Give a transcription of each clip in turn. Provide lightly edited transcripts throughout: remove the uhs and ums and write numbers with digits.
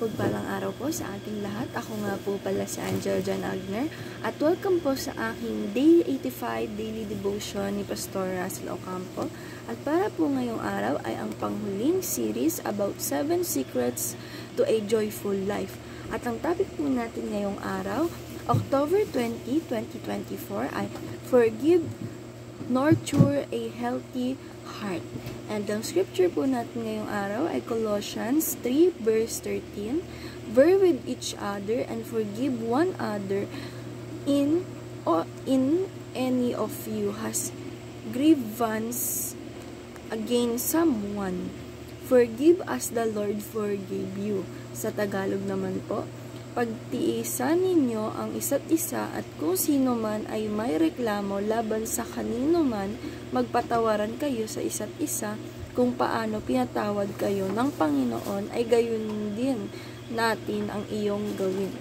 Pagpalang araw po sa ating lahat. Ako nga po pala si Angel Jan Agner at welcome po sa aking Day 85 Daily Devotion ni Pastor Russell Ocampo. At para po ngayong araw ay ang panghuling series about 7 secrets to a joyful life. At ang topic po natin ngayong araw, October 20, 2024 ay Forgive, Nurture a Healthy Heart. And ang scripture po natin ngayong araw ay Colossians 3 verse 13. Bear with each other and forgive one another in any of you has grievance against someone. Forgive as the Lord forgave you. Sa Tagalog naman po, pagtiisan ninyo ang isa't isa at kung sino man ay may reklamo laban sa kanino man, magpatawaran kayo sa isa't isa. Kung paano pinatawad kayo ng Panginoon ay gayon din natin ang iyong gawin.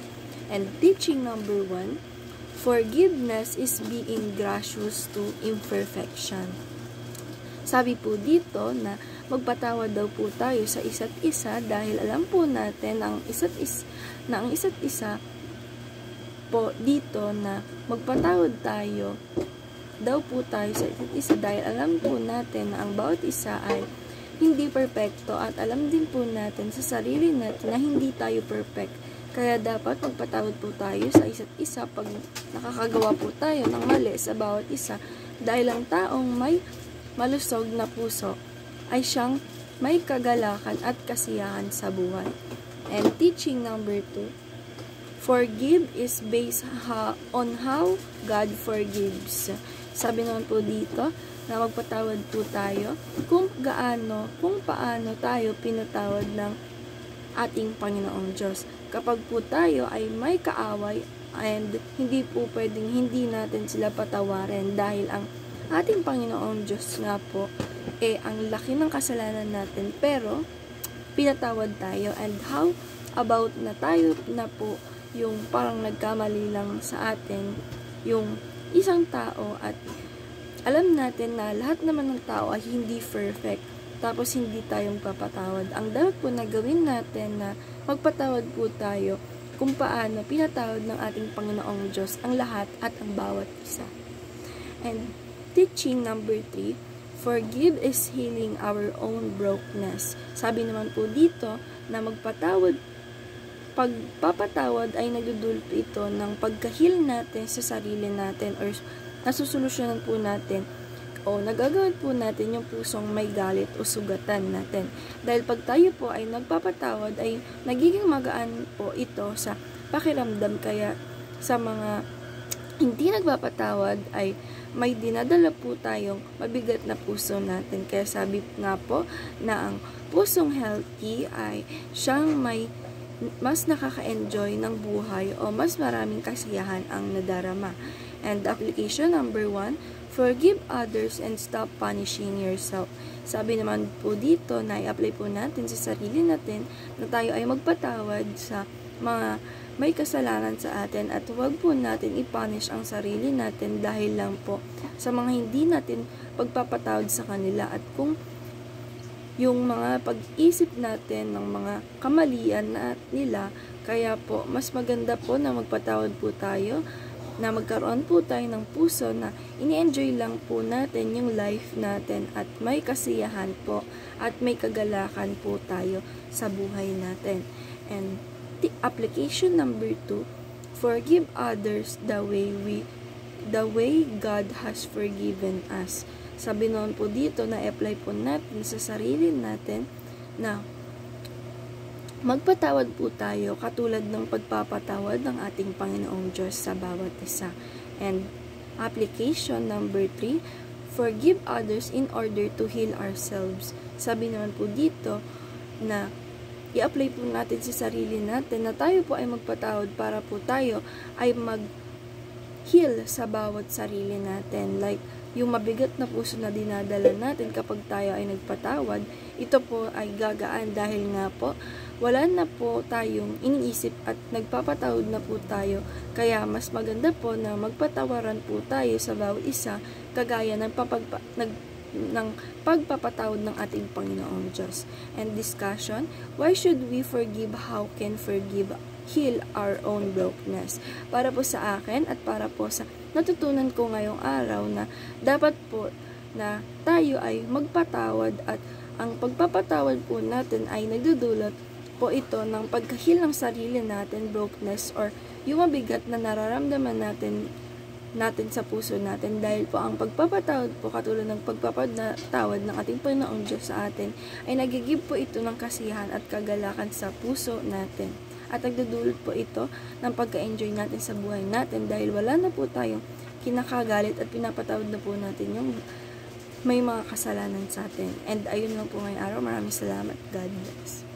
And teaching number 1, forgiveness is being gracious to imperfection. Sabi po dito na magpatawad daw po tayo sa isa't isa dahil alam po natin ang isa't isa po dito na magpatawad tayo daw po tayo sa isa't isa dahil alam po natin na ang bawat isa ay hindi perpekto at alam din po natin sa sarili natin na hindi tayo perfect. Kaya dapat magpatawad po tayo sa isa't isa pag nakakagawa po tayo ng mali sa bawat isa dahil ang taong may malusog na puso ay siyang may kagalakan at kasiyahan sa buhay. And teaching number 2, forgive is based on how God forgives. Sabi naman po dito na magpatawad po tayo kung paano tayo pinatawad ng ating Panginoong Diyos. Kapag po tayo ay may kaaway and hindi po pwedeng hindi natin sila patawarin dahil ang ating Panginoong Diyos nga po ang laki ng kasalanan natin pero pinatawad tayo. And how about na tayo na po yung parang nagkamali lang sa atin yung isang tao at alam natin na lahat naman ng tao ay hindi perfect tapos hindi tayong papatawad. Ang dapat po na gawin natin na magpatawad po tayo kung paano pinatawad ng ating Panginoong Diyos ang lahat at ang bawat isa. And teaching number 3, forgive is healing our own brokenness. Sabi naman po dito na pagpapatawad ay nagdudulot ito ng pagkahil natin sa sarili natin or nasusolusyonan po natin o nagagawin po natin yung pusong may galit o sugatan natin. Dahil pag tayo po ay nagpapatawad ay nagiging magaan po ito sa pakiramdam, kaya sa mga hindi nagpapatawad ay may dinadala po tayong mabigat na puso natin. Kaya sabi nga po na ang pusong healthy ay siyang may mas nakaka-enjoy ng buhay o mas maraming kasiyahan ang nadarama. And application number 1, forgive others and stop punishing yourself. Sabi naman po dito na i-apply po natin sa sarili natin na tayo ay magpatawad sa mga may kasalanan sa atin at huwag po natin i-punish ang sarili natin dahil lang po sa mga hindi natin pagpapatawad sa kanila at kung yung mga pag-isip natin ng mga kamalian nila. Kaya po mas maganda po na magpatawad po tayo, na magkaroon po tayo ng puso na ini-enjoy lang po natin yung life natin at may kasiyahan po at may kagalakan po tayo sa buhay natin. And application number 2, forgive others the way God has forgiven us. Sabi noon po dito na apply po natin sa sarili natin na magpatawad po tayo katulad ng pagpapatawad ng ating Panginoong Diyos sa bawat isa. And application number 3, forgive others in order to heal ourselves. Sabi naman po dito na i-apply po natin sa sarili natin na tayo po ay magpatawad para po tayo ay mag-heal sa bawat sarili natin. Like, yung mabigat na puso na dinadala natin kapag tayo ay nagpatawad, ito po ay gagaan dahil nga po wala na po tayong iniisip at nagpapatawad na po tayo. Kaya mas maganda po na magpatawaran po tayo sa bawat isa kagaya ng ng pagpapatawad ng ating Panginoong Diyos. And discussion, why should we forgive? How can forgive heal our own brokenness? Para po sa akin at para po sa natutunan ko ngayong araw na dapat po na tayo ay magpatawad, at ang pagpapatawad po natin ay nagdudulot po ito ng pagkahil ng sarili natin, brokenness, or yung mabigat na nararamdaman natin sa puso natin, dahil po ang pagpapatawad po, katulad ng pagpapatawad ng ating Panginoong Diyos sa atin, ay nagigib po ito ng kasiyahan at kagalakan sa puso natin. At nagdudulot po ito ng pagka-enjoy natin sa buhay natin, dahil wala na po tayong kinakagalit at pinapatawad na po natin yung may mga kasalanan sa atin. And ayun lang po ngayong araw. Maraming salamat. God bless.